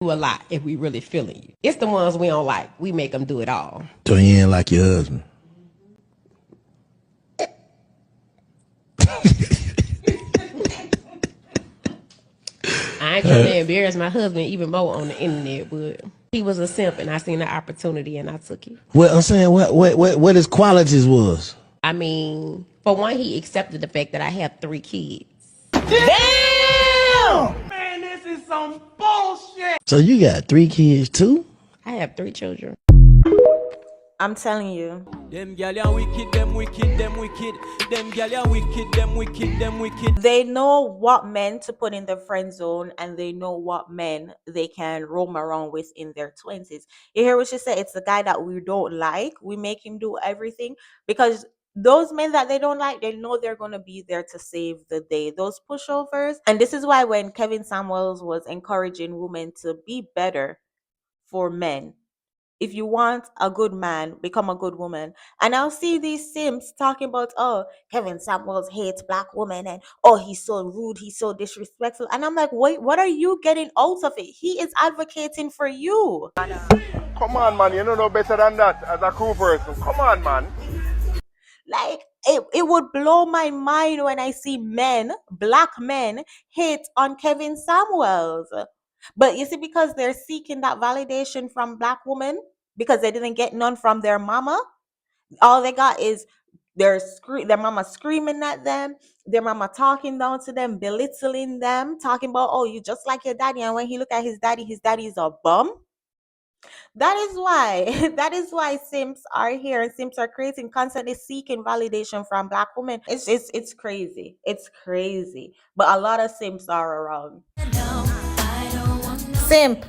do a lot if we really feeling you. It's the ones we don't like. We make them do it all. So you ain't like your husband? I ain't trying to embarrass my husband even more on the internet, but he was a simp and I seen the opportunity and I took it. Well, I'm saying what his qualities was. I mean, for one, he accepted the fact that I have 3 kids. Damn! Man, this is some bullshit. So you got 3 kids too? I have 3 children. I'm telling you. Them gal are wicked, them wicked, them wicked. Them gal are wicked, them wicked, them wicked. They know what men to put in the friend zone and they know what men they can roam around with in their 20s. You hear what she said? It's the guy that we don't like. We make him do everything because those men that they don't like, they know they're going to be there to save the day. Those pushovers. And this is why when Kevin Samuels was encouraging women to be better for men, if you want a good man, become a good woman. And I'll see these simps talking about, oh, Kevin Samuels hates black women and oh, he's so rude, he's so disrespectful. And I'm like, wait, what are you getting out of it? He is advocating for you. Come on, man, you don't know better than that as a cool person. Come on, man. Like, it would blow my mind when I see men, black men, hate on Kevin Samuels. But you see, because they're seeking that validation from black women, because they didn't get none from their mama, all they got is their mama screaming at them, their mama talking down to them, belittling them, talking about, oh, you just like your daddy. And when he look at his daddy is a bum. That is why simps are here and simps are creating, constantly seeking validation from black women. It's crazy. It's crazy. But a lot of simps are around. Simp.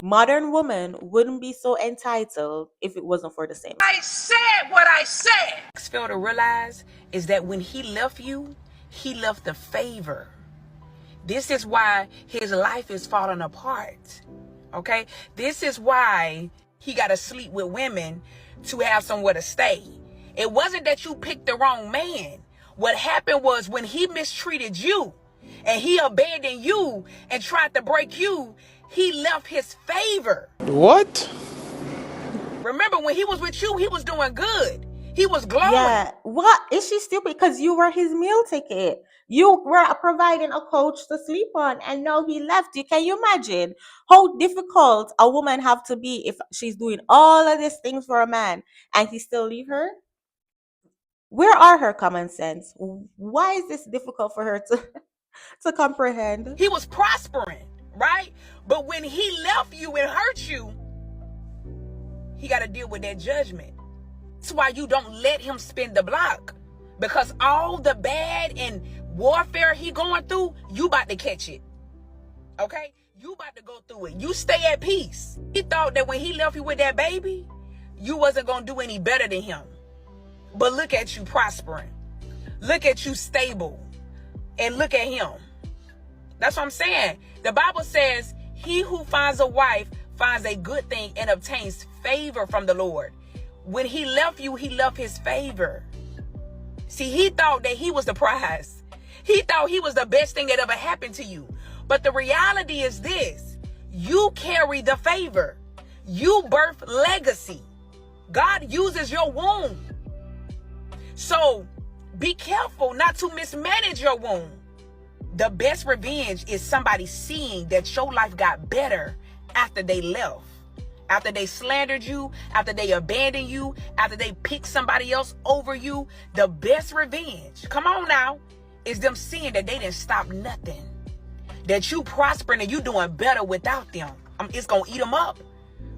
Modern woman wouldn't be so entitled if it wasn't for the simp. I said what I said. Fail to realize is that when he left you, he left the favor. This is why his life is falling apart. Okay? This is why he got to sleep with women to have somewhere to stay. It wasn't that you picked the wrong man. What happened was when he mistreated you and he abandoned you and tried to break you, he left his favor. What? Remember, when he was with you, he was doing good. He was glowing. Yeah. What? Is she stupid? Because you were his meal ticket. You were providing a couch to sleep on, and now he left you. Can you imagine how difficult a woman have to be if she's doing all of these things for a man and he still leave her? Where are her common sense? Why is this difficult for her to comprehend? He was prospering, right? But when he left you and hurt you, he got to deal with that judgment. That's why you don't let him spin the block. Because all the bad and warfare he going through, you about to catch it. Okay? You about to go through it. You stay at peace. He thought that when he left you with that baby, you wasn't going to do any better than him. But look at you prospering. Look at you stable. And look at him. That's what I'm saying. The Bible says, he who finds a wife finds a good thing and obtains favor from the Lord. When he left you, he left his favor. See, he thought that he was the prize. He thought he was the best thing that ever happened to you. But the reality is this. You carry the favor. You birth legacy. God uses your womb. So be careful not to mismanage your womb. The best revenge is somebody seeing that your life got better after they left. After they slandered you, after they abandoned you, after they picked somebody else over you. The best revenge, come on now, is them seeing that they didn't stop nothing. That you prospering and you doing better without them. It's going to eat them up.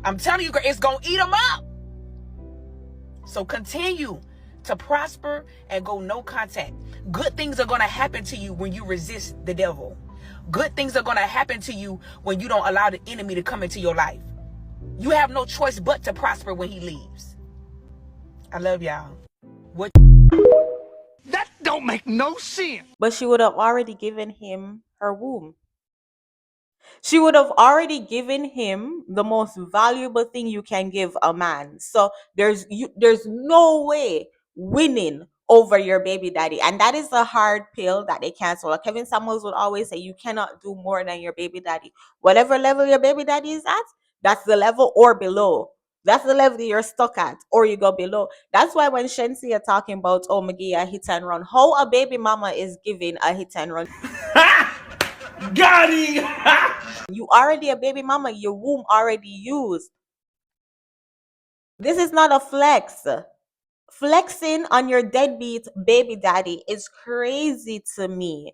I'm telling you, it's going to eat them up. So continue to prosper and go no contact. Good things are going to happen to you when you resist the devil. Good things are going to happen to you when you don't allow the enemy to come into your life. You have no choice but to prosper when he leaves. I love y'all. What? That don't make no sense. But she would have already given him her womb. She would have already given him the most valuable thing you can give a man. So there's no way winning over your baby daddy. And that is a hard pill that they can't swallow. Kevin Samuels would always say, you cannot do more than your baby daddy. Whatever level your baby daddy is at, that's the level or below. That's the level you're stuck at, or you go below. That's why when Shensi are talking about, oh, McGee, a hit and run, how a baby mama is giving a hit and run. Got it! You already a baby mama, your womb already used. This is not a flex. Flexing on your deadbeat baby daddy is crazy to me.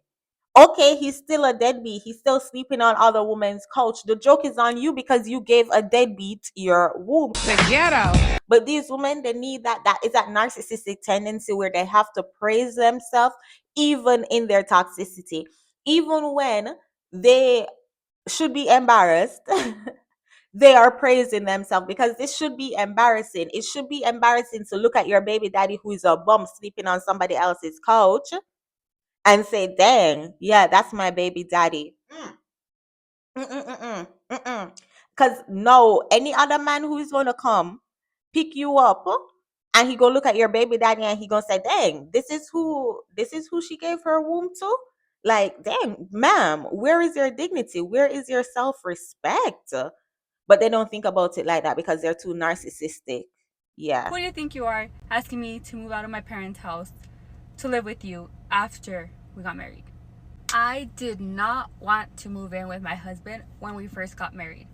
Okay, he's still a deadbeat. He's still sleeping on other women's couch. The joke is on you because you gave a deadbeat your womb. The ghetto. But these women, they need that is that narcissistic tendency where they have to praise themselves even in their toxicity. Even when they should be embarrassed, they are praising themselves, because this should be embarrassing. It should be embarrassing to look at your baby daddy who is a bum sleeping on somebody else's couch and say, dang, yeah, that's my baby daddy. Because no, any other man who is going to come pick you up and he go look at your baby daddy and he gonna say, dang, this is who she gave her womb to. Like, dang, ma'am, where is your dignity? Where is your self-respect? But they don't think about it like that because they're too narcissistic. Yeah. Who do you think you are, asking me to move out of my parents' house to live with you after we got married? I did not want to move in with my husband when we first got married.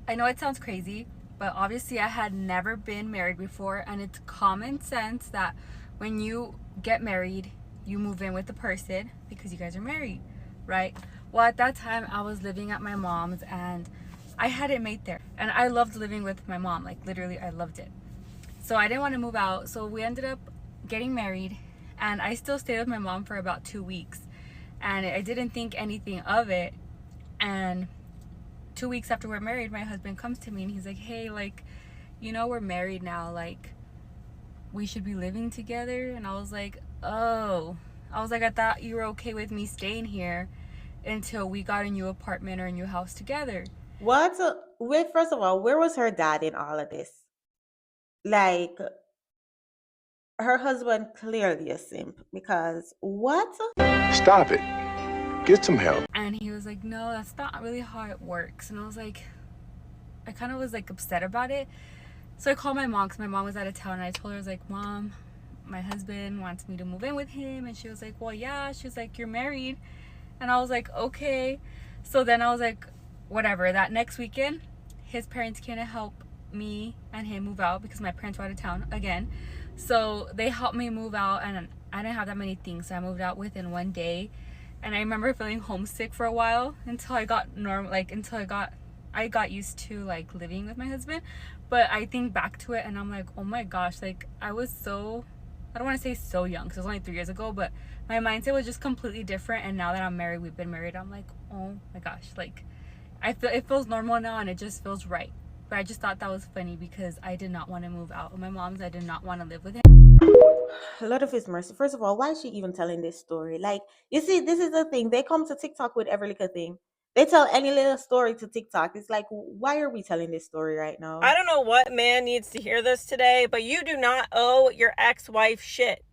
I know it sounds crazy, but obviously I had never been married before, and it's common sense that when you get married, you move in with the person because you guys are married, right? Well, at that time, I was living at my mom's, and I had it made there. And I loved living with my mom. Like, literally, I loved it. So I didn't want to move out. So we ended up getting married, and I still stayed with my mom for about 2 weeks. And I didn't think anything of it. And 2 weeks after we're married, my husband comes to me and he's like, hey, like, you know, we're married now. Like, we should be living together. And I was like, oh. I was like, I thought you were okay with me staying here until we got a new apartment or a new house together. What? Wait, first of all, where was her dad in all of this? Like, her husband clearly a simp, because what? Stop it. Get some help. And he was like, no, that's not really how it works. And I was like, I kind of was like upset about it. So I called my mom because my mom was out of town, and I told her, I was like, Mom, my husband wants me to move in with him. And she was like, well, yeah. She was like, you're married. And I was like, okay. So then I was like, whatever. That next weekend, his parents came to help me and him move out because my parents were out of town again. So they helped me move out, and I didn't have that many things. So I moved out within 1 day. And I remember feeling homesick for a while until I got normal, like until I got used to like living with my husband. But I think back to it and I'm like, oh my gosh, like I was so, I don't want to say so young because it was only 3 years ago, but my mindset was just completely different. And now that I'm married, we've been married, I'm like, oh my gosh, like I feel it feels normal now and it just feels right. But I just thought that was funny because I did not want to move out with my mom's. I did not want to live with him. Lord of his mercy. First of all, why is she even telling this story? Like, you see, this is the thing. They come to TikTok with every little thing. They tell any little story to TikTok. It's like, why are we telling this story right now? I don't know what man needs to hear this today, but you do not owe your ex-wife shit.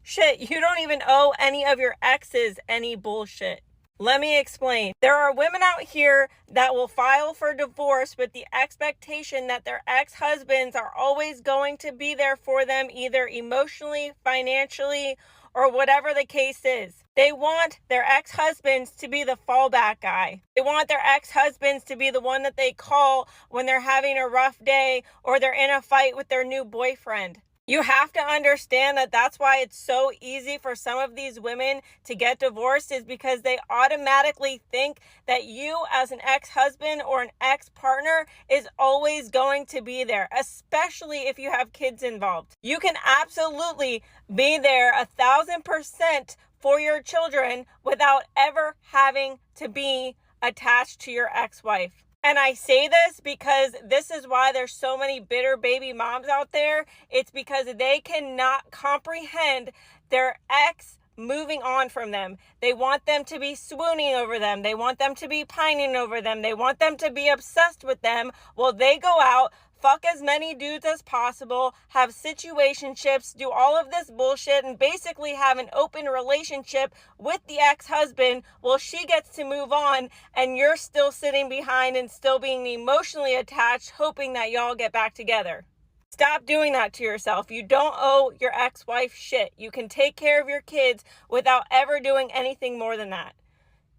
Shit, you don't even owe any of your exes any bullshit. Let me explain. There are women out here that will file for divorce with the expectation that their ex-husbands are always going to be there for them, either emotionally, financially, or whatever the case is. They want their ex-husbands to be the fallback guy. They want their ex-husbands to be the one that they call when they're having a rough day or they're in a fight with their new boyfriend. You have to understand that that's why it's so easy for some of these women to get divorced, is because they automatically think that you as an ex-husband or an ex-partner is always going to be there, especially if you have kids involved. You can absolutely be there 1,000% for your children without ever having to be attached to your ex-wife. And I say this because this is why there's so many bitter baby moms out there. It's because they cannot comprehend their ex moving on from them. They want them to be swooning over them. They want them to be pining over them. They want them to be obsessed with them while they go out, fuck as many dudes as possible, have situationships, do all of this bullshit, and basically have an open relationship with the ex-husband while she gets to move on and you're still sitting behind and still being emotionally attached, hoping that y'all get back together. Stop doing that to yourself. You don't owe your ex-wife shit. You can take care of your kids without ever doing anything more than that.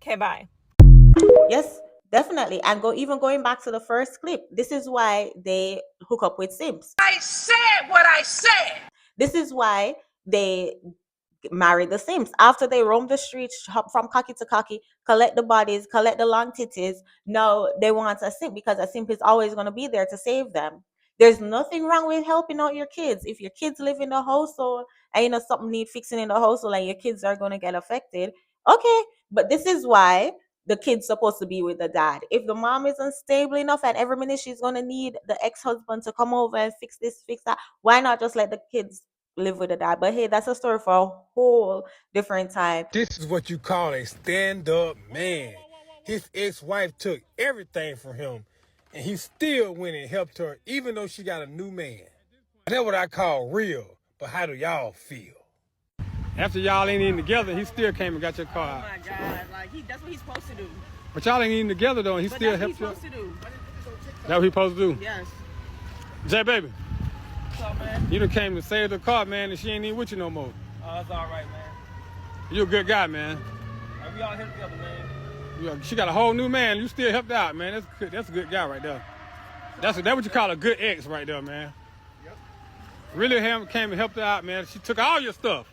Okay, bye. Yes, definitely. And even going back to the first clip, this is why they hook up with simps. I said what I said. This is why they marry the simps. After they roam the streets, hop from cocky to cocky, collect the bodies, collect the long titties, now they want a simp because a simp is always going to be there to save them. There's nothing wrong with helping out your kids. If your kids live in the household and you know something need fixing in the household and your kids are going to get affected, okay. But this is why the kid's supposed to be with the dad. If the mom isn't stable enough and every minute she's going to need the ex-husband to come over and fix this, fix that, why not just let the kids live with the dad? But hey, that's a story for a whole different time. This is what you call a stand-up man. His ex-wife took everything from him, and he still went and helped her, even though she got a new man. That's what I call real. But how do y'all feel? After y'all ain't even together, he still came and got your car out. Oh my God, like that's what he's supposed to do. But y'all ain't even together though, and he still helped you. That's what he's supposed to do. That's what he supposed to do? Yes. J baby, What's up, man? you done came to save the car, man, and she ain't even with you no more. Oh, it's all right, man. You a good guy, man. Like, we all here together, man. She got a whole new man. You still helped out, man. That's a good guy right there. That's what you call a good ex right there, man. Yep. Really came and helped her out, man. She took all your stuff.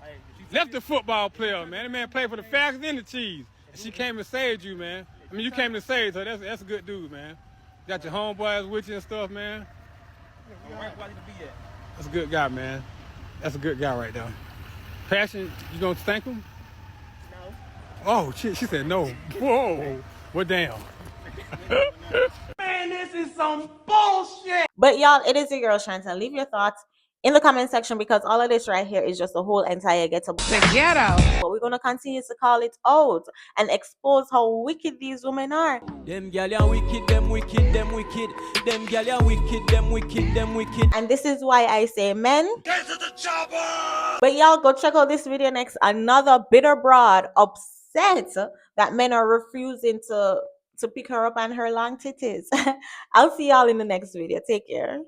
Hey, Left the football player, man. The man played for the Falcons and the Chiefs. And she came and saved you, man. I mean, you came to save her. That's a good dude, man. Got your homeboys with you and stuff, man. I'm right where I need to be at. That's a good guy, man. That's a good guy right there. Passion, you gonna thank him? No. Oh, shit, she said no. Whoa. Well, damn. Man, this is some bullshit. But y'all, it is your girl Chantel. Leave your thoughts in the comment section because all of this right here is just a whole entire ghetto. The ghetto. But we're gonna continue to call it out and expose how wicked these women are. Them gal ya wicked, them wicked, them wicked. Them gal ya wicked, them wicked, them wicked. And this is why I say men. Get to the chopper! But y'all go check out this video next. Another bitter broad upset that men are refusing to pick her up on her long titties. I'll see y'all in the next video. Take care.